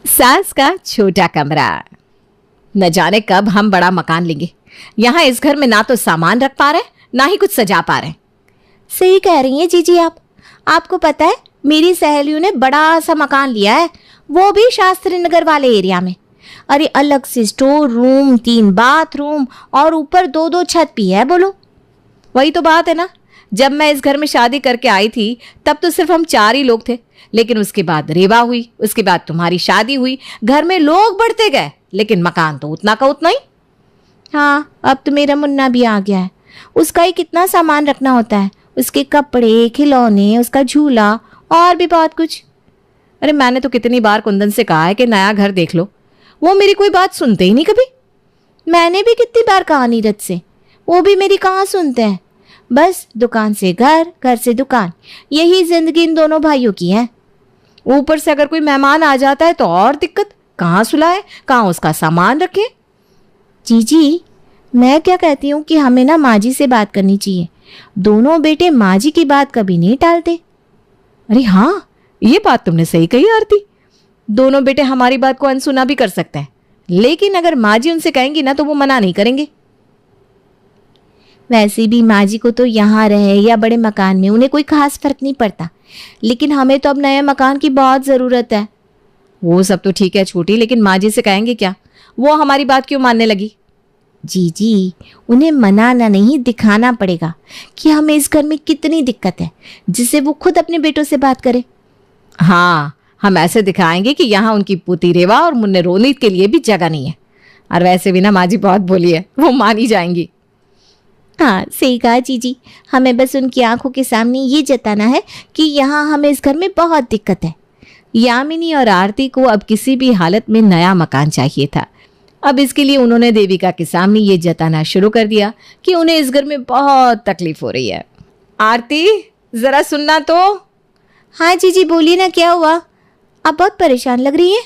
सास का छोटा कमरा। न जाने कब हम बड़ा मकान लेंगे। यहाँ इस घर में ना तो सामान रख पा रहे, ना ही कुछ सजा पा रहे। सही कह रही हैं जीजी आप। आपको पता है मेरी सहेलियों ने बड़ा सा मकान लिया है, वो भी शास्त्री नगर वाले एरिया में। अरे अलग से स्टोर रूम, 3 बाथरूम और ऊपर 2-2 छत भी है। बोलो। वही तो बात है ना, जब मैं इस घर में शादी करके आई थी तब तो सिर्फ हम 4 ही लोग थे, लेकिन उसके बाद रेवा हुई, उसके बाद तुम्हारी शादी हुई, घर में लोग बढ़ते गए, लेकिन मकान तो उतना का उतना ही। हाँ, अब तो मेरा मुन्ना भी आ गया है। उसका ही कितना सामान रखना होता है, उसके कपड़े, खिलौने, उसका झूला और भी बहुत कुछ। अरे मैंने तो कितनी बार कुंदन से कहा है कि नया घर देख लो, वो मेरी कोई बात सुनते ही नहीं कभी। मैंने भी कितनी बार कहा नीरज से, वो भी मेरी कहाँ सुनते हैं। बस दुकान से घर, घर से दुकान, यही जिंदगी इन दोनों भाइयों की है। ऊपर से अगर कोई मेहमान आ जाता है तो और दिक्कत, कहाँ सुलाए, कहाँ उसका सामान रखे। जीजी, मैं क्या कहती हूँ कि हमें ना माँ जी से बात करनी चाहिए। दोनों बेटे माँ जी की बात कभी नहीं टालते। अरे हाँ, ये बात तुमने सही कही आरती। दोनों बेटे हमारी बात को अनसुना भी कर सकते हैं, लेकिन अगर माँ जी उनसे कहेंगी ना तो वो मना नहीं करेंगे। वैसे भी माँ जी को तो यहाँ रहे या बड़े मकान में उन्हें कोई खास फर्क नहीं पड़ता, लेकिन हमें तो अब नए मकान की बहुत ज़रूरत है। वो सब तो ठीक है छोटी, लेकिन माँ जी से कहेंगे क्या? वो हमारी बात क्यों मानने लगी? जी, उन्हें मनाना नहीं, दिखाना पड़ेगा कि हमें इस घर में कितनी दिक्कत है, जिससे वो खुद अपने बेटों से बात करे। हाँ, हम ऐसे दिखाएंगे कि यहाँ उनकी पुती रेवा और मुन्ने रोनित के लिए भी जगह नहीं है। और वैसे भी ना माँ जी बहुत बोली है, वो मान ही जाएंगी। हाँ, सही कहा जीजी। हमें बस उनकी आंखों के सामने ये जताना है कि यहाँ हमें इस घर में बहुत दिक्कत है। यामिनी और आरती को अब किसी भी हालत में नया मकान चाहिए था। अब इसके लिए उन्होंने देविका के सामने ये जताना शुरू कर दिया कि उन्हें इस घर में बहुत तकलीफ हो रही है। आरती, जरा सुनना तो। हाँ जीजी, बोलिए ना, क्या हुआ? आप बहुत परेशान लग रही हैं।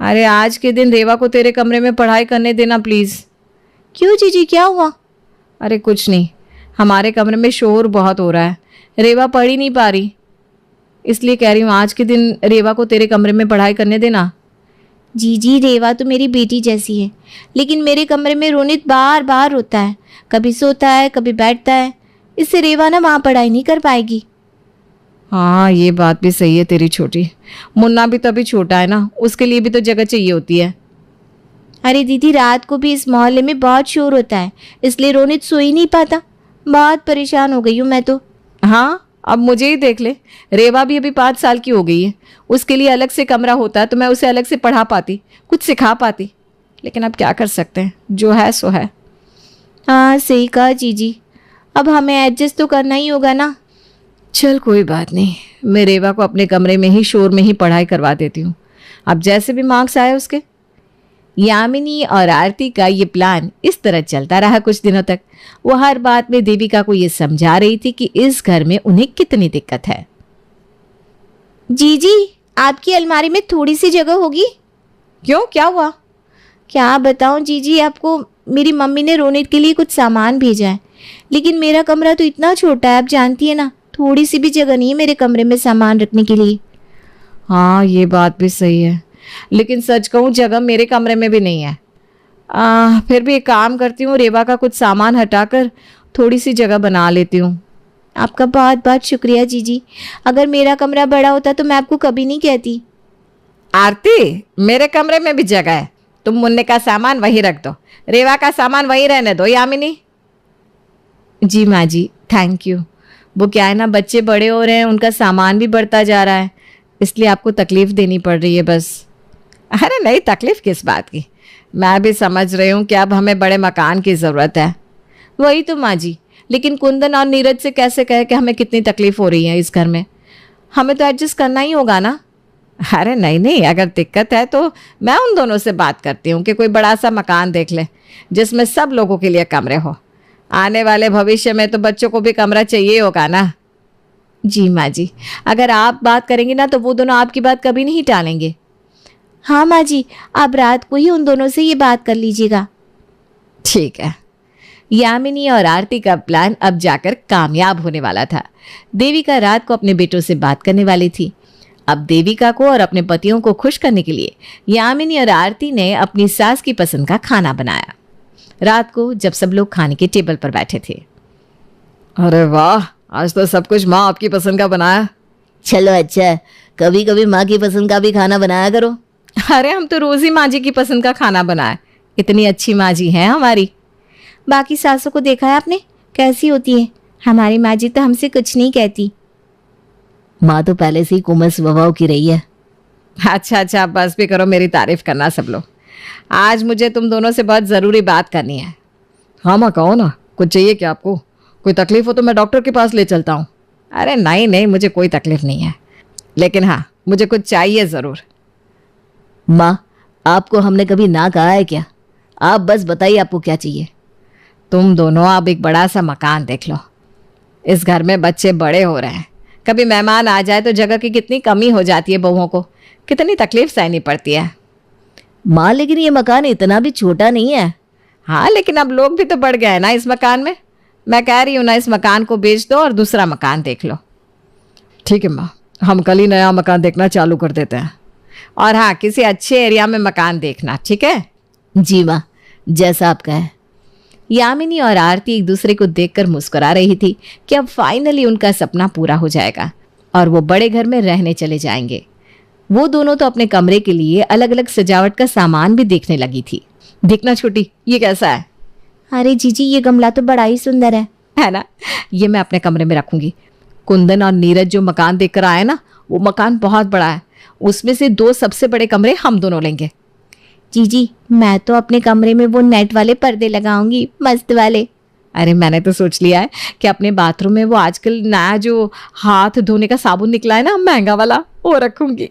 अरे आज के दिन रेवा को तेरे कमरे में पढ़ाई करने देना प्लीज। क्यों जीजी, क्या हुआ? अरे कुछ नहीं, हमारे कमरे में शोर बहुत हो रहा है, रेवा पढ़ ही नहीं पा रही, इसलिए कह रही हूँ आज के दिन रेवा को तेरे कमरे में पढ़ाई करने देना। जीजी, रेवा तो मेरी बेटी जैसी है, लेकिन मेरे कमरे में रोनित बार बार रोता है, कभी सोता है कभी बैठता है। इससे रेवा ना वहाँ पढ़ाई नहीं कर पाएगी। हाँ, ये बात भी सही है तेरी छोटी। मुन्ना भी तो अभी छोटा है ना, उसके लिए भी तो जगह चाहिए होती है। अरे दीदी, रात को भी इस मोहल्ले में बहुत शोर होता है, इसलिए रोनित सो ही नहीं पाता। बहुत परेशान हो गई हूँ मैं तो। हाँ, अब मुझे ही देख ले, रेवा भी अभी 5 साल की हो गई है, उसके लिए अलग से कमरा होता तो मैं उसे अलग से पढ़ा पाती, कुछ सिखा पाती, लेकिन अब क्या कर सकते हैं, जो है सो है। हाँ सही कहा जीजी, अब हमें एडजस्ट तो करना ही होगा ना। चल कोई बात नहीं, मैं रेवा को अपने कमरे में ही शोर में ही पढ़ाई करवा देती हूँ, अब जैसे भी मार्क्स आए उसके। यामिनी और आरती का ये प्लान इस तरह चलता रहा कुछ दिनों तक। वो हर बात में देविका को ये समझा रही थी कि इस घर में उन्हें कितनी दिक्कत है। जीजी, आपकी अलमारी में थोड़ी सी जगह होगी? क्यों, क्या हुआ? क्या बताऊं जीजी आपको, मेरी मम्मी ने रोनित के लिए कुछ सामान भेजा है, लेकिन मेरा कमरा तो इतना छोटा है, आप जानती है ना, थोड़ी सी भी जगह नहीं है मेरे कमरे में सामान रखने के लिए। हाँ, ये बात भी सही है, लेकिन सच कहूँ जगह मेरे कमरे में भी नहीं है। फिर भी एक काम करती हूँ, रेवा का कुछ सामान हटाकर थोड़ी सी जगह बना लेती हूँ। आपका बहुत बहुत शुक्रिया जीजी, अगर मेरा कमरा बड़ा होता तो मैं आपको कभी नहीं कहती। आरती, मेरे कमरे में भी जगह है, तुम मुन्ने का सामान वहीं रख दो, रेवा का सामान वहीं रहने दो। यामिनी। जी माँ जी, थैंक यू। वो क्या है ना, बच्चे बड़े हो रहे हैं, उनका सामान भी बढ़ता जा रहा है, इसलिए आपको तकलीफ देनी पड़ रही है बस। अरे नहीं, तकलीफ किस बात की, मैं भी समझ रही हूँ कि अब हमें बड़े मकान की ज़रूरत है। वही तो माँ जी, लेकिन कुंदन और नीरज से कैसे कहे कि हमें कितनी तकलीफ हो रही है इस घर में, हमें तो एडजस्ट करना ही होगा ना। अरे नहीं नहीं, अगर दिक्कत है तो मैं उन दोनों से बात करती हूँ कि कोई बड़ा सा मकान देख ले जिसमें सब लोगों के लिए कमरे हो। आने वाले भविष्य में तो बच्चों को भी कमरा चाहिए होगा ना। जी माँ जी, अगर आप बात करेंगी ना तो वो दोनों आपकी बात कभी नहीं टालेंगे। हाँ माँ जी, आप रात को ही उन दोनों से ये बात कर लीजिएगा। ठीक है। यामिनी और आरती का प्लान अब जाकर कामयाब होने वाला था। देविका रात को अपने बेटों से बात करने वाली थी। अब देविका को और अपने पतियों को खुश करने के लिए यामिनी और आरती ने अपनी सास की पसंद का खाना बनाया। रात को जब सब लोग खाने के टेबल पर बैठे थे, अरे वाह, आज तो सब कुछ माँ आपकी पसंद का बनाया। चलो अच्छा, कभी कभी माँ की पसंद का भी खाना बनाया करो। अरे हम तो रोज ही माँ जी की पसंद का खाना बनाए, इतनी अच्छी माँ जी हैं हमारी। बाकी सासों को देखा है आपने कैसी होती है? हमारी माँ जी तो हमसे कुछ नहीं कहती। माँ तो पहले से ही कोमल स्वभाव की रही है। अच्छा अच्छा, बस भी करो मेरी तारीफ करना सब लोग। आज मुझे तुम दोनों से बहुत ज़रूरी बात करनी है। हाँ माँ, कहो ना, कुछ चाहिए क्या आपको? कोई तकलीफ हो तो मैं डॉक्टर के पास ले चलता हूँ। अरे नहीं नहीं, मुझे कोई तकलीफ नहीं है, लेकिन हाँ मुझे कुछ चाहिए ज़रूर। माँ, आपको हमने कभी ना कहा है क्या? आप बस बताइए आपको क्या चाहिए। तुम दोनों अब एक बड़ा सा मकान देख लो। इस घर में बच्चे बड़े हो रहे हैं, कभी मेहमान आ जाए तो जगह की कितनी कमी हो जाती है, बहुओं को कितनी तकलीफ सहनी पड़ती है। माँ, लेकिन ये मकान इतना भी छोटा नहीं है। हाँ, लेकिन अब लोग भी तो बढ़ गए हैं ना इस मकान में। मैं कह रही हूँ ना, इस मकान को बेच दो और दूसरा मकान देख लो। ठीक है माँ, हम कल ही नया मकान देखना चालू कर देते हैं। और हाँ, किसी अच्छे एरिया में मकान देखना, ठीक है? जी माँ, जैसा आप कहें। यामिनी और आरती एक दूसरे को देखकर मुस्कुरा रही थी कि अब फाइनली उनका सपना पूरा हो जाएगा और वो बड़े घर में रहने चले जाएंगे। वो दोनों तो अपने कमरे के लिए अलग अलग सजावट का सामान भी देखने लगी थी। देखना छोटी, ये कैसा है? अरे जीजी, ये गमला तो बड़ा ही सुंदर है ना? ये मैं अपने कमरे में रखूंगी। कुंदन और नीरज जो मकान देखकर आए ना, वो मकान बहुत बड़ा है। उसमें से 2 सबसे बड़े कमरे हम दोनों लेंगे। जीजी, मैं तो अपने कमरे में वो नेट वाले पर्दे लगाऊंगी, मस्त वाले। अरे मैंने तो सोच लिया है कि अपने बाथरूम में वो आजकल नया जो हाथ धोने का साबुन निकला है ना, महंगा वाला, वो रखूंगी।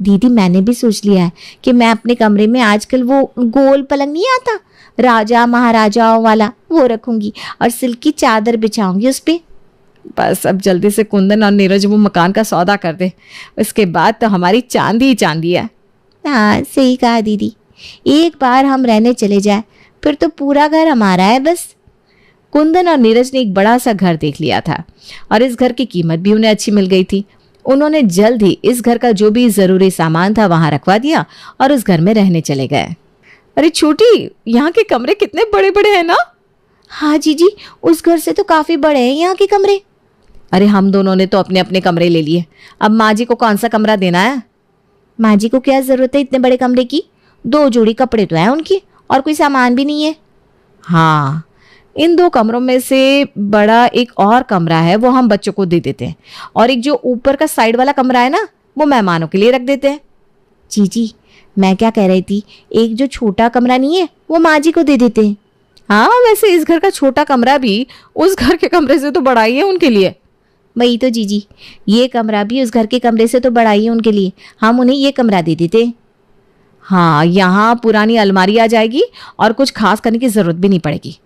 दीदी, मैंने भी सोच लिया है कि मैं अपने कमरे में आजकल वो गोल पलंग नहीं आता राजा महाराजाओं वाला, वो रखूंगी और सिल्क की चादर बिछाऊंगी उस पे। बस अब जल्दी से कुंदन और नीरज वो मकान का सौदा कर दे, इसके बाद तो हमारी चांदी ही चांदी है। हाँ, सही कहा दीदी। एक बार हम रहने चले जाए फिर तो पूरा घर हमारा है बस। कुंदन और नीरज ने एक बड़ा सा घर देख लिया था और इस घर की कीमत भी उन्हें अच्छी मिल गई थी। उन्होंने जल्द ही इस घर का जो भी जरूरी सामान था वहां रखवा दिया और उस घर में रहने चले गए। अरे छोटी, यहाँ के कमरे कितने बड़े बड़े हैं ना? हाँ जीजी, उस घर से तो काफी बड़े हैं यहाँ के कमरे। अरे हम दोनों ने तो अपने अपने कमरे ले लिए, अब माँ जी को कौन सा कमरा देना है? माँ जी को क्या जरूरत है इतने बड़े कमरे की? 2 जोड़ी कपड़े तो हैं उनकी और कोई सामान भी नहीं है। हाँ, इन 2 कमरों में से बड़ा एक और कमरा है, वो हम बच्चों को दे देते हैं, और एक जो ऊपर का साइड वाला कमरा है ना, वो मेहमानों के लिए रख देते हैं। जी, मैं क्या कह रही थी, एक जो छोटा कमरा नहीं है वो माँ जी को दे देते हैं। हाँ, वैसे इस घर का छोटा कमरा भी उस घर के कमरे से तो बड़ा ही है उनके लिए। वही तो जीजी, ये कमरा भी उस घर के कमरे से तो बड़ा ही है उनके लिए, हम उन्हें ये कमरा दे देते। हाँ, यहाँ पुरानी अलमारी आ जाएगी और कुछ खास करने की जरूरत भी नहीं पड़ेगी।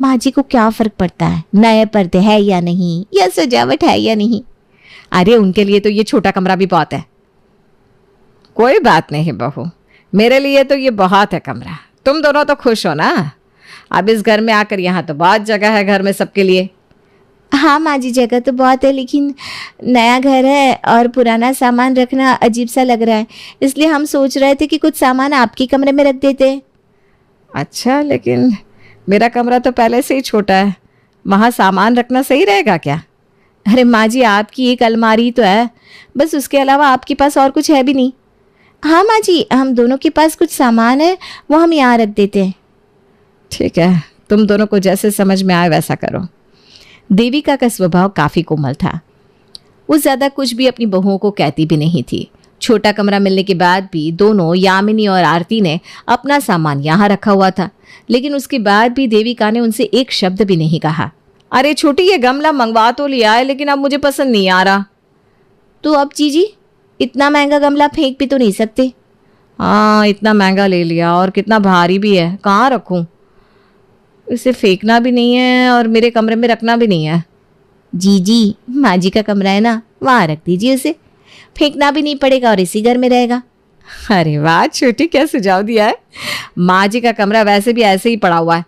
माँ जी को क्या फर्क पड़ता है नए पर्दे है या नहीं, या सजावट है या नहीं? अरे उनके लिए तो ये छोटा कमरा भी बहुत है। कोई बात नहीं बहू, मेरे लिए तो ये बहुत है कमरा। तुम दोनों तो खुश हो ना? अब इस घर में आकर यहाँ तो बहुत जगह है घर में सबके लिए। हाँ माँ जी, जगह तो बहुत है, लेकिन नया घर है और पुराना सामान रखना अजीब सा लग रहा है, इसलिए हम सोच रहे थे कि कुछ सामान आपके कमरे में रख देते। अच्छा, लेकिन मेरा कमरा तो पहले से ही छोटा है, वहाँ सामान रखना सही रहेगा क्या? अरे माँ जी, आपकी एक अलमारी तो है, बस उसके अलावा आपके पास और कुछ है भी नहीं। हाँ माँ जी, हम दोनों के पास कुछ सामान है, वो हम यहाँ रख देते हैं। ठीक है, तुम दोनों को जैसे समझ में आए वैसा करो। देविका का स्वभाव काफ़ी कोमल था। वो ज़्यादा कुछ भी अपनी बहुओं को कहती भी नहीं थी। छोटा कमरा मिलने के बाद भी दोनों, यामिनी और आरती ने अपना सामान यहाँ रखा हुआ था, लेकिन उसके बाद भी देविका ने उनसे एक शब्द भी नहीं कहा। अरे छोटी, ये गमला मंगवा तो लिया है, लेकिन अब मुझे पसंद नहीं आ रहा। तो अब जीजी, इतना महंगा गमला फेंक भी तो नहीं सकते। हाँ, इतना महंगा ले लिया और कितना भारी भी है, कहाँ रखूँ? इसे फेंकना भी नहीं है और मेरे कमरे में रखना भी नहीं है। जी, माँ जी का कमरा है ना, वहाँ रख दीजिए उसे, फेंकना भी नहीं पड़ेगा और इसी घर में रहेगा। अरे वाह छोटी, क्या सुझाव दिया है। माँ जी का कमरा वैसे भी ऐसे ही पड़ा हुआ है,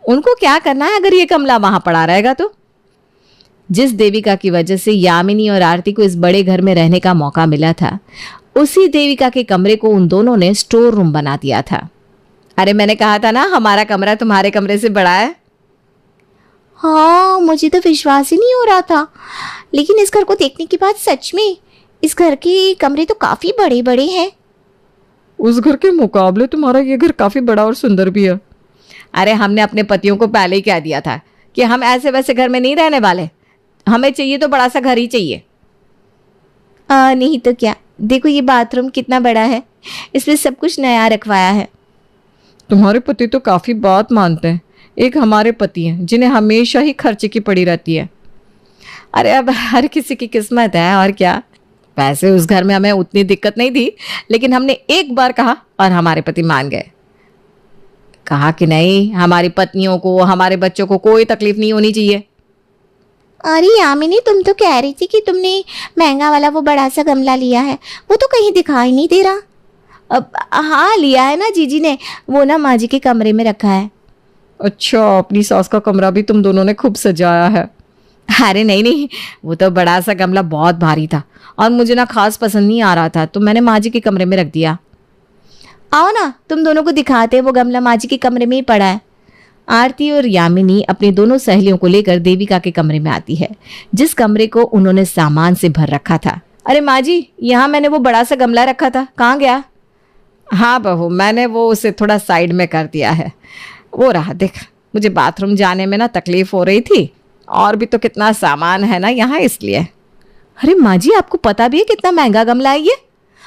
उनको क्या करना है अगर ये गमला वहाँ पड़ा रहेगा तो? जिस देविका की वजह से यामिनी और आरती को इस बड़े घर में रहने का मौका मिला था, उसी देविका के कमरे को उन दोनों ने स्टोर रूम बना दिया था। अरे मैंने कहा था ना, हमारा कमरा तुम्हारे कमरे से बड़ा है। हाँ, मुझे तो विश्वास ही नहीं हो रहा था, लेकिन इस घर को देखने के बाद सच में इस घर के कमरे तो काफी बड़े बड़े हैं। उस घर के मुकाबले तुम्हारा ये घर काफी बड़ा और सुंदर भी है। अरे हमने अपने पतियों को पहले ही कह दिया था कि हम ऐसे वैसे घर में नहीं रहने वाले, हमें चाहिए तो बड़ा सा घर ही चाहिए। नहीं तो क्या, देखो ये बाथरूम कितना बड़ा है, इसमें सब कुछ नया रखवाया है। तुम्हारे पति तो काफी बात मानते हैं। एक हमारे पति हैं जिन्हें हमेशा ही खर्चे की पड़ी रहती है। अरे अब हर किसी की किस्मत है और क्या। वैसे उस घर में हमें उतनी दिक्कत नहीं थी, लेकिन हमने एक बार कहा और हमारे पति मान गए। कहा कि नहीं, हमारी पत्नियों को, हमारे बच्चों को कोई तकलीफ नहीं होनी चाहिए। अरे यामिनी, तुम तो कह रही थी कि तुमने महंगा वाला वो बड़ा सा गमला लिया है, वो तो कहीं दिखाई नहीं दे रहा। अब हाँ, लिया है ना जीजी ने, वो ना माँ जी के कमरे में रखा है। अच्छा, अपनी सास का कमरा भी तुम दोनों ने खूब सजाया है। अरे नहीं नहीं, वो तो बड़ा सा गमला बहुत भारी था और मुझे ना खास पसंद नहीं आ रहा था, तो मैंने माँ जी के कमरे में रख दिया। आओ ना, तुम दोनों को दिखाते, वो गमला माँ जी के कमरे में ही पड़ा है। आरती और यामिनी अपनी दोनों सहेलियों को लेकर देविका के कमरे में आती है, जिस कमरे को उन्होंने सामान से भर रखा था। अरे माँ जी, यहाँ मैंने वो बड़ा सा गमला रखा था, कहाँ गया? हाँ बहू, मैंने वो उसे थोड़ा साइड में कर दिया है। वो रहा, देख, मुझे बाथरूम जाने में ना तकलीफ हो रही थी, और भी तो कितना सामान है ना यहाँ, इसलिए। अरे माँ जी, आपको पता भी है कितना महंगा गमला है ये?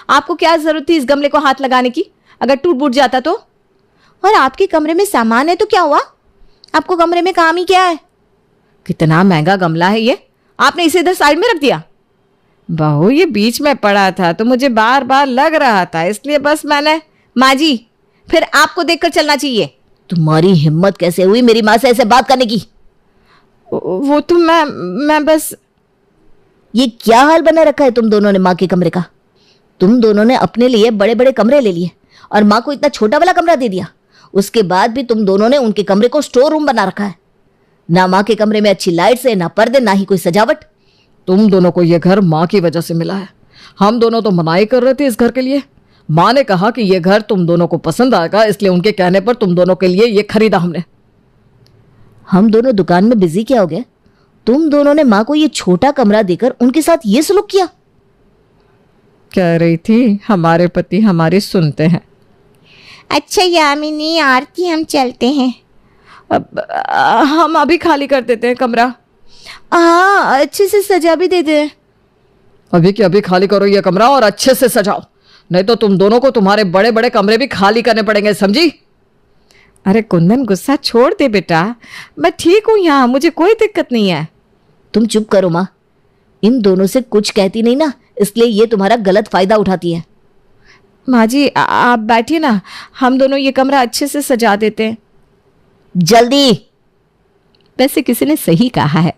आपको क्या जरूरत थी इस गमले को हाथ लगाने की? अगर टूट फूट जाता तो? और आपके कमरे में सामान है तो क्या हुआ? आपको कमरे में काम ही क्या है? कितना महंगा गमला है ये, आपने इसे इधर साइड में रख दिया? बहू, ये बीच में पड़ा था तो मुझे बार बार लग रहा था, इसलिए बस मैंने। माँ जी, फिर आपको देखकर चलना चाहिए। तुम्हारी हिम्मत कैसे हुई मेरी माँ से ऐसे बात करने की? वो तो मैं बस। ये क्या हाल बना रखा है तुम दोनों ने माँ के कमरे का? तुम दोनों ने अपने लिए बड़े बड़े कमरे ले लिए और माँ को इतना छोटा वाला कमरा दे दिया। उसके बाद भी तुम दोनों ने उनके कमरे को स्टोर रूम बना रखा है। ना माँ के कमरे में अच्छी लाइट्स है, ना पर्दे, ना ही कोई सजावट। तुम दोनों को ये घर माँ की वजह से मिला है। हम दोनों तो मनाही कर रहे थे इस घर के लिए। माँ ने कहा कि ये घर तुम दोनों को पसंद आएगा, इसलिए उनके कहने पर तुम दोनों के लिए ये खरीदा हमने। हम दोनों दुकान में बिजी क्या हो गए? तुम दोनों ने माँ को ये छोटा कमरा देकर उनके साथ ये सलूक किया। कह रही थी हमारे पति हमारी सुनते हैं। अच्छा यामिनी, आरती, हम चलते हैं। अब हम अभी खाली कर देते हैं कमरा। हाँ, अच्छे से सजा भी दे दे। अभी के अभी खाली करो ये कमरा और अच्छे से सजाओ, नहीं तो तुम दोनों को तुम्हारे बड़े बड़े कमरे भी खाली करने पड़ेंगे, समझी? अरे कुंदन, गुस्सा छोड़ दे बेटा, मैं ठीक हूँ यहाँ, मुझे कोई दिक्कत नहीं है। तुम चुप करो माँ, इन दोनों से कुछ कहती नहीं ना, इसलिए ये तुम्हारा गलत फायदा उठाती है। माँ जी, आप बैठिए ना, हम दोनों ये कमरा अच्छे से सजा देते हैं। जल्दी। वैसे किसी ने सही कहा है,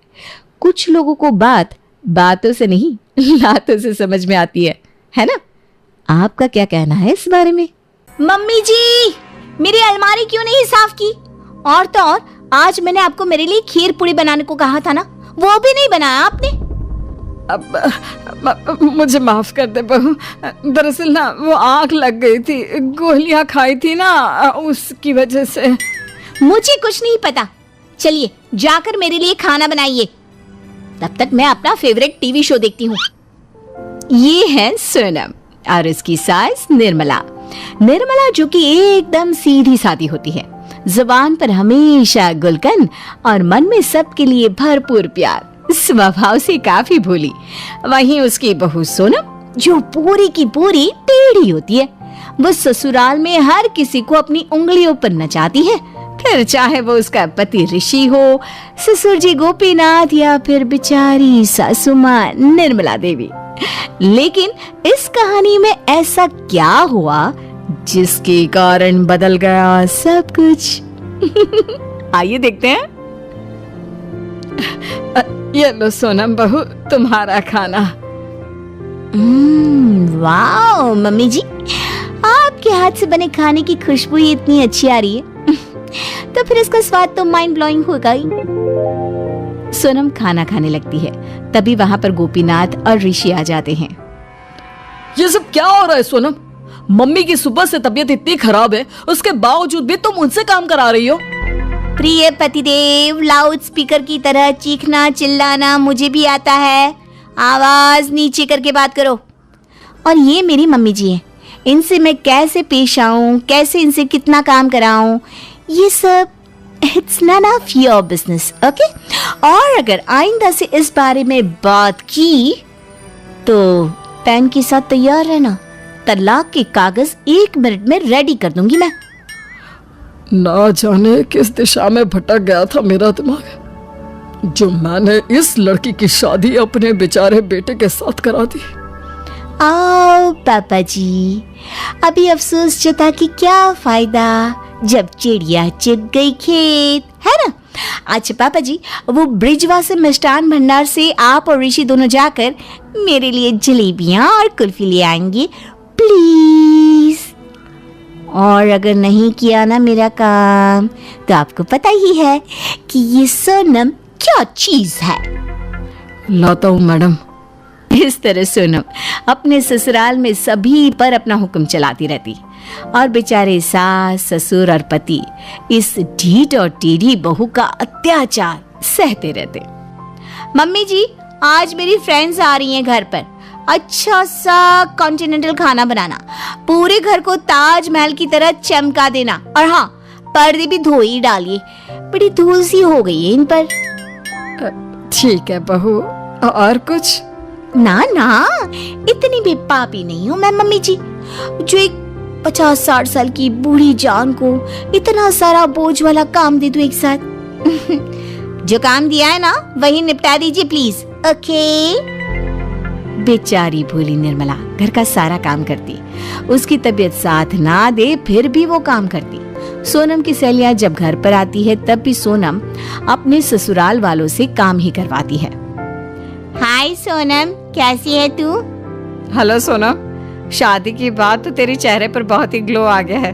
कुछ लोगों को बात बातों से नहीं लातों से समझ में आती है ना? आपका क्या कहना है इस बारे में? मम्मी जी, मेरी अलमारी क्यों नहीं साफ की? और तो और, आज मैंने आपको मेरे लिए खीर पूरी बनाने को कहा था ना, वो भी नहीं बनाया आपने। अब मुझे माफ कर दे बहू, दरअसल ना वो आंख लग गई थी, गोलियां खाई थी ना, उसकी वजह से। मुझे कुछ नहीं पता, चलिए जाकर मेरे लिए खाना बनाइए, तब तक मैं अपना फेवरेट टीवी शो देखती हूँ। ये है सोनम और इसकी सास निर्मला। निर्मला जो कि एकदम सीधी सादी होती है, जुबान पर हमेशा गुलकंद और मन में सबके लिए भरपूर प्यार, स्वभाव से काफी भोली। वहीं उसकी बहू सोनम जो पूरी की पूरी टेढ़ी होती है। वो ससुराल में हर किसी को अपनी उंगलियों पर नचाती है, फिर चाहे वो उसका पति ऋषि हो, ससुर जी गोपीनाथ या फिर बेचारी सासू माँ निर्मला देवी। लेकिन इस कहानी में ऐसा क्या हुआ जिसके कारण बदल गया सब कुछ? आइए देखते हैं। ये लो सोनम बहू, तुम्हारा खाना। वाह मम्मी जी, आपके हाथ से बने खाने की खुशबू ही इतनी अच्छी आ रही है तो फिर इसका स्वाद तो माइंड ब्लोइंग होगा ही। सोनम खाना खाने लगती है। तभी वहां पर गोपीनाथ और ऋषि आ जाते हैं। ये सब क्या हो रहा है सोनम? मम्मी की सुबह से तबीयत इतनी खराब है, उसके बावजूद भी तुम उनसे काम करा रही हो। प्रिय पतिदेव, लाउड स्पीकर की तरह चीखना चिल्लाना मुझे भी आता है। आवाज नीचे करके बात करो। और ये मेरी मम्मी जी है, इनसे मैं कैसे पेश आऊं, कैसे इनसे कितना काम कराऊं, ये सब it's none of your business, okay? और अगर आइंदा से इस बारे में बात की तो पेन के साथ तैयार रहना, तलाक के कागज 1 मिनट में रेडी कर दूंगी मैं। ना जाने किस दिशा में भटक गया था मेरा दिमाग, जो मैंने इस लड़की की शादी अपने बेचारे बेटे के साथ करा दी। आओ पापा जी, अभी अफसोस जता कि क्या फायदा, जब चिड़िया चुग गई खेत, है ना? अच्छा पापा जी, वो ब्रिजवा से मिष्ठान भंडार से आप और ऋषि दोनों जाकर मेरे लिए जलेबियां और कुल्फी ले आएंगे प्लीज। और अगर नहीं किया ना मेरा काम तो आपको पता ही है कि ये सोनम क्या चीज है। लाता हूँ मैडम। इस तरह सोनम अपने ससुराल में सभी पर अपना हुक्म चलाती रहती और बेचारे सास ससुर और पति इस ढीठ और टेढ़ी बहू का अत्याचार सहते रहते। मम्मी जी, आज मेरी फ्रेंड्स आ रही हैं घर पर। अच्छा सा कॉन्टिनेंटल खाना बनाना, पूरे घर को ताजमहल की तरह चमका देना, और हाँ, पर्दे भी धो ही डालिए, बड़ी धूल सी हो गई है इन पर। ठीक है बहू, और कुछ? ना ना, इतनी भी पापी नहीं हूँ मैं मम्मी जी, जो एक 50-60 साल की बूढ़ी जान को इतना सारा बोझ वाला काम दे दूं एक साथ। जो काम दिया है ना वही निपटा दीजिए प्लीज, ओके? बेचारी भोली निर्मला घर का सारा काम करती, उसकी तबीयत साथ ना दे फिर भी वो काम करती। सोनम की सहेलियां जब घर पर आती है तब भी सोनम अपने ससुराल वालों से काम ही करवाती है। हाय सोनम, कैसी है तू? हेलो सोनम, शादी की बात तो तेरे चेहरे पर बहुत ही ग्लो आ गया है।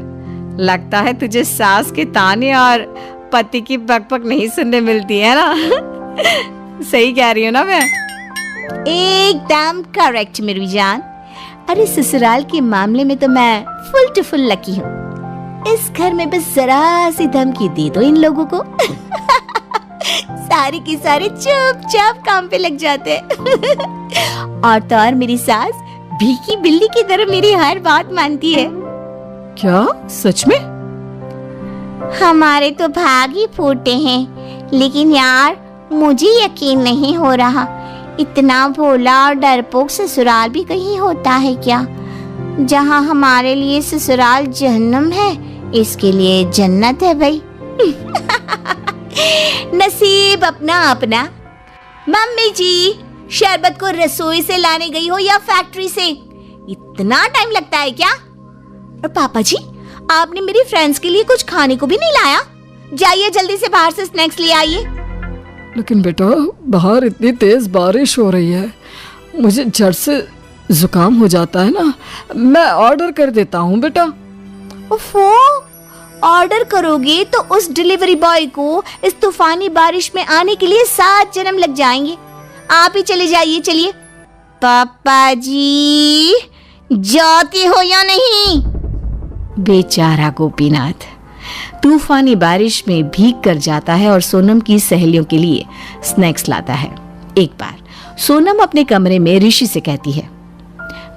लगता है तुझे सास के ताने और पति की बकबक नहीं सुनने मिलती है ना? सही कह रही हूँ ना मैं? एकदम करेक्ट मेरी जान। अरे ससुराल के मामले में तो मैं फुल टू फुल लकी हूँ। इस घर में बस जरा सी धमकी दे दो इन लोगों को सारे के सारे चुपचाप काम पे लग जाते हैं। और तो और मेरी सास भीगी बिल्ली की तरह मेरी हर बात मानती है। क्या सच में? हमारे तो भाग ही फूटे हैं, लेकिन यार मुझे यकीन नहीं हो रहा, इतना भोला और डरपोक ससुराल भी कहीं होता है क्या? जहाँ हमारे लिए ससुराल जहन्नम है, इसके लिए जन्नत है भाई। नसीब अपना अपना। मम्मी जी, शरबत को रसोई से लाने गई हो या फैक्ट्री से? इतना टाइम लगता है क्या? और पापा जी, आपने मेरी फ्रेंड्स के लिए कुछ खाने को भी नहीं लाया? जाइए जल्दी से बाहर से स्नैक्स ले आइए। लेकिन बेटा, बाहर इतनी तेज बारिश हो रही है, मुझे झट से जुकाम हो जाता है ना। मैं ऑर्डर कर देता हूँ बेटा। ओफो, ऑर्डर करोगे तो उस डिलीवरी बॉय को इस तूफानी बारिश में आने के लिए 7 जन्म लग जाएंगे। आप ही चले जाइए, चलिए। पापा जी, जाते हो या नहीं? बेचारा गोपीनाथ तूफानी बारिश में भीग कर जाता है और सोनम की सहेलियों के लिए स्नैक्स लाता है। एक बार सोनम अपने कमरे में ऋषि से कहती है,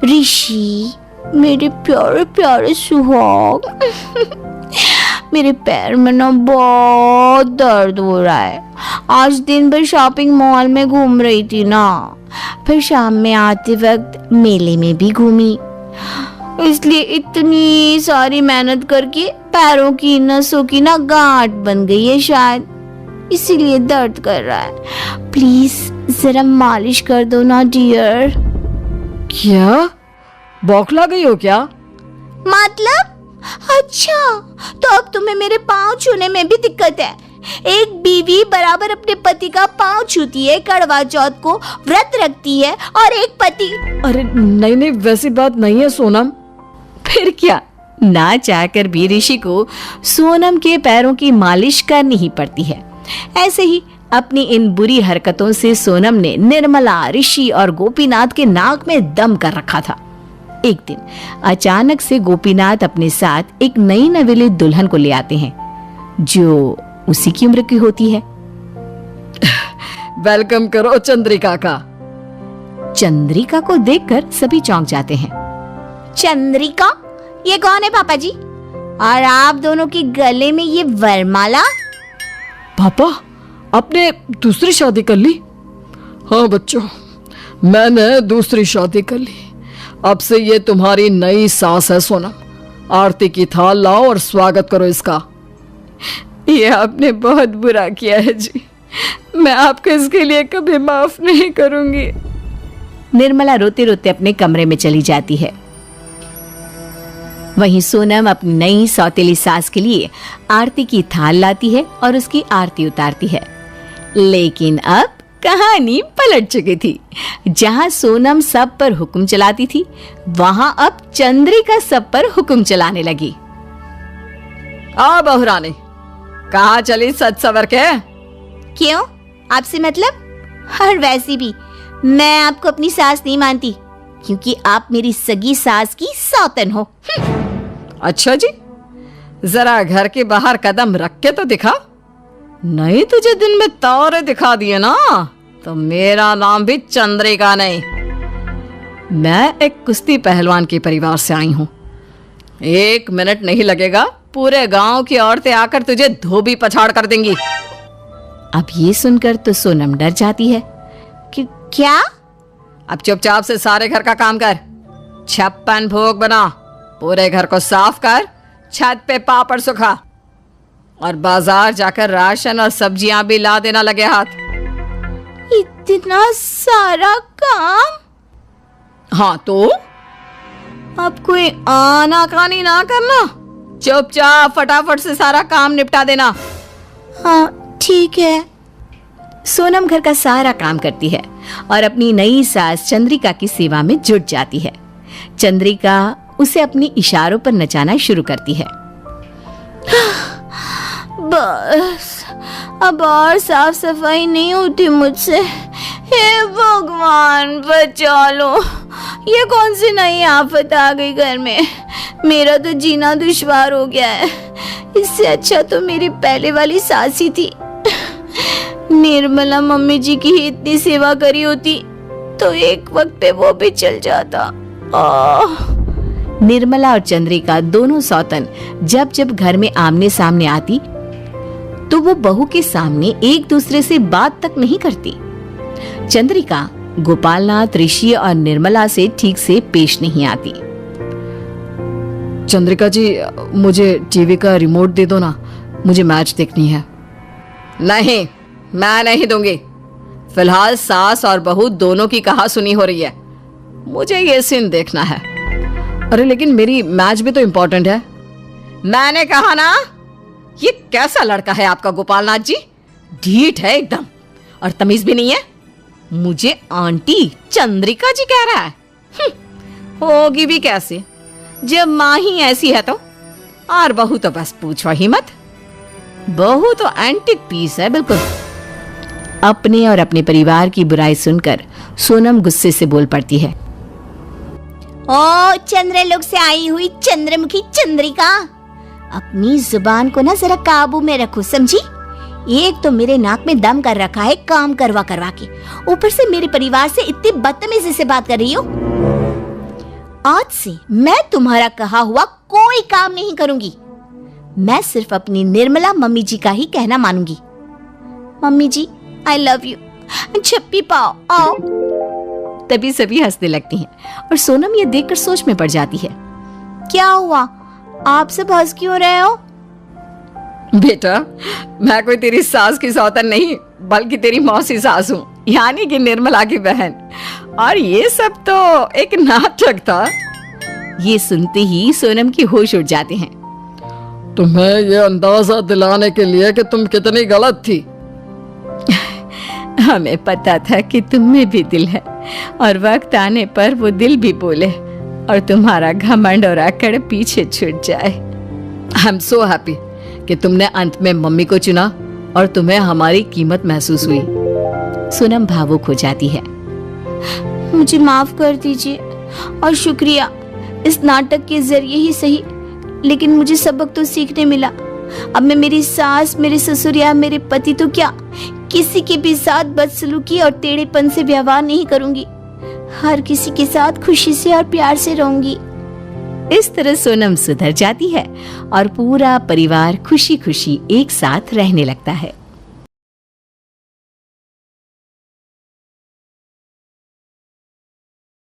ऋषि मेरे प्यारे प्यारे सुहाग, मेरे पैर में ना बहुत दर्द हो रहा है। आज दिन भर शॉपिंग मॉल में घूम रही थी ना, फिर शाम में आते वक्त मेले में भी घूमी, इसलिए इतनी सारी मेहनत करके पैरों की नसों की ना गांठ बन गई है शायद, इसीलिए दर्द कर रहा है। प्लीज जरा मालिश कर दो ना डियर। क्या बौखला गई हो क्या? मतलब? अच्छा, तो अब तुम्हें मेरे पाँव छूने में भी दिक्कत है? एक बीवी बराबर अपने पति का पाँव छूती है, करवा चौथ को व्रत रखती है, और एक पति। अरे नहीं नहीं, वैसी बात नहीं है सोनम। फिर क्या, ना चाहकर भी ऋषि को सोनम के पैरों की मालिश करनी ही पड़ती है। ऐसे ही अपनी इन बुरी हरकतों से सोनम ने निर्मला, ऋषि और गोपीनाथ के नाक में दम कर रखा था। एक दिन अचानक से गोपीनाथ अपने साथ एक नई नवेली दुल्हन को ले आते हैं जो उसी की उम्र की होती है। वेलकम करो चंद्रिका का। चंद्रिका को देखकर सभी चौंक जाते हैं। चंद्रिका? ये कौन है पापा जी? और आप दोनों के गले में ये वरमाला? पापा, आपने दूसरी शादी कर ली? हाँ बच्चों, मैंने दूसरी शादी कर ली। अब से ये तुम्हारी नई सास है सोनम। आरती की थाल लाओ और स्वागत करो इसका। ये आपने बहुत बुरा किया है जी, मैं आपको इसके लिए कभी माफ नहीं करूंगी। निर्मला रोते रोते अपने कमरे में चली जाती है। वहीं सोनम अपनी नई सौतेली सास के लिए आरती की थाल लाती है और उसकी आरती उतारती है। लेकिन अब कहानी पलट चुकी थी। जहां सोनम सब पर हुक्म चलाती थी, वहां अब चंद्रिका सब पर हुक्म चलाने लगी। आ बहुरानी, कहाँ चली सच सवर के? क्यों? आपसे मतलब? और वैसी भी मैं आपको अपनी सास नहीं मानती, क्योंकि आप मेरी सगी सास की सौतन हो। अच्छा जी, जरा घर के बाहर कदम रख के तो दिखा। नहीं तुझे दिन में तारे दिखा दिए ना, तो मेरा नाम भी चंद्रिका नहीं। मैं एक कुश्ती पहलवान के परिवार से आई हूं। 1 मिनट नहीं लगेगा, पूरे गांव की औरतें आकर तुझे धोबी पछाड़ कर देंगी। अब ये सुनकर तो सोनम डर जाती है कि क्या? अब चुपचाप से सारे घर का काम कर। 56 भोग बना, पूरे घर को साफ कर, छत पे पापड़ सुखा और बाजार जाकर राशन और सब्जियां भी ला देना लगे हाथ। इतना सारा काम? हाँ तो अब कोई आनाकानी ना करना, चुपचाप फटाफट से सारा काम निपटा देना। हाँ ठीक है। सोनम घर का सारा काम करती है और अपनी नई सास चंद्रिका की सेवा में जुट जाती है। चंद्रिका उसे अपनी इशारों पर नचाना शुरू करती है। बस अब और साफ सफाई नहीं होती मुझसे। हे भगवान बचा लो, ये कौन सी नई आफत आ गई घर में। मेरा तो जीना दुश्वार हो गया है। इससे अच्छा तो मेरी पहले वाली सास ही थी। निर्मला मम्मी जी की ही इतनी सेवा करी होती तो एक वक्त पे वो भी चल जाता। निर्मला और चंद्रिका दोनों सौतन जब जब घर में आमने सामने आती तो वो बहू के सामने एक दूसरे से बात तक नहीं करती। चंद्रिका गोपालनाथ, ऋषि और निर्मला से ठीक से पेश नहीं आती। चंद्रिका जी, मुझे टीवी का रिमोट दे दो ना, मुझे मैच देखनी है। नहीं, मैं नहीं दूंगी। फिलहाल सास और बहू दोनों की कहा सुनी हो रही है, मुझे ये सीन देखना है। अरे लेकिन मेरी मैच भी तो इम्पोर्टेंट है। मैंने कहा ना, ये कैसा लड़का है आपका गोपालनाथ जी? ढीठ है एकदम और तमीज भी नहीं है। मुझे आंटी चंद्रिका जी कह रहा है। होगी भी कैसे जब माँ ही ऐसी है तो। और बहू तो बस पूछो ही मत, बहू तो एंटिक पीस है बिल्कुल। अपने और अपने परिवार की बुराई सुनकर सोनम गुस्से से बोल पड़ती है। ओ चंद्रलोक से आई हुई चंद्रमुखी चंद्रिका, अपनी जुबान को ना जरा काबू में रखो, समझी? एक तो मेरे नाक में दम कर रखा है काम करवा करवा के, ऊपर से मेरे परिवार से इतनी बदतमीजी से बात कर रही हो। आज से मैं तुम्हारा कहा हुआ कोई काम नहीं करूंगी। मैं सिर्फ अपनी निर्मला मम्मी जी का ही कहना मानूंगी। Mummy ji I love you, छप्पी पाओ आओ। तभी सभी हंसने लगती हैं और सोनम ये देखकर सोच में पड़ जाती है। क्या हुआ, आप सब हंस क्यों रहे हो? बेटा, मैं कोई तेरी सास की सौतन नहीं, बल्कि तेरी मौसी सास हूँ, यानी कि निर्मला की बहन। और ये सब तो एक नाटक था। ये सुनते ही सोनम की होश उड़ जाते हैं। तुम्हें ये अंदाजा दिलाने के लिए कि तुम कितनी गलत थी। हमें पता था कि तुम में भी दिल है और वक्त आने पर वो दिल भी बोले और तुम्हारा घमंड और अकड़ पीछे छूट जाए। आई एम सो हैप्पी कि तुमने अंत में मम्मी को चुना और तुम्हें हमारी कीमत महसूस हुई। सोनम भावुक हो जाती है। मुझे माफ कर दीजिए और शुक्रिया, इस नाटक के जरिए ही सही, लेकिन मुझे सबक तो सीखने मिला। अब मैं मेरी सास, मेरे ससुर या मेरे पति तो क्या, किसी के भी साथ बदसलूकी और टेढ़ेपन से व्यवहार नहीं करूंगी। हर किसी के साथ खुशी से और प्यार से रहूंगी। इस तरह सोनम सुधर जाती है और पूरा परिवार खुशी खुशी एक साथ रहने लगता है।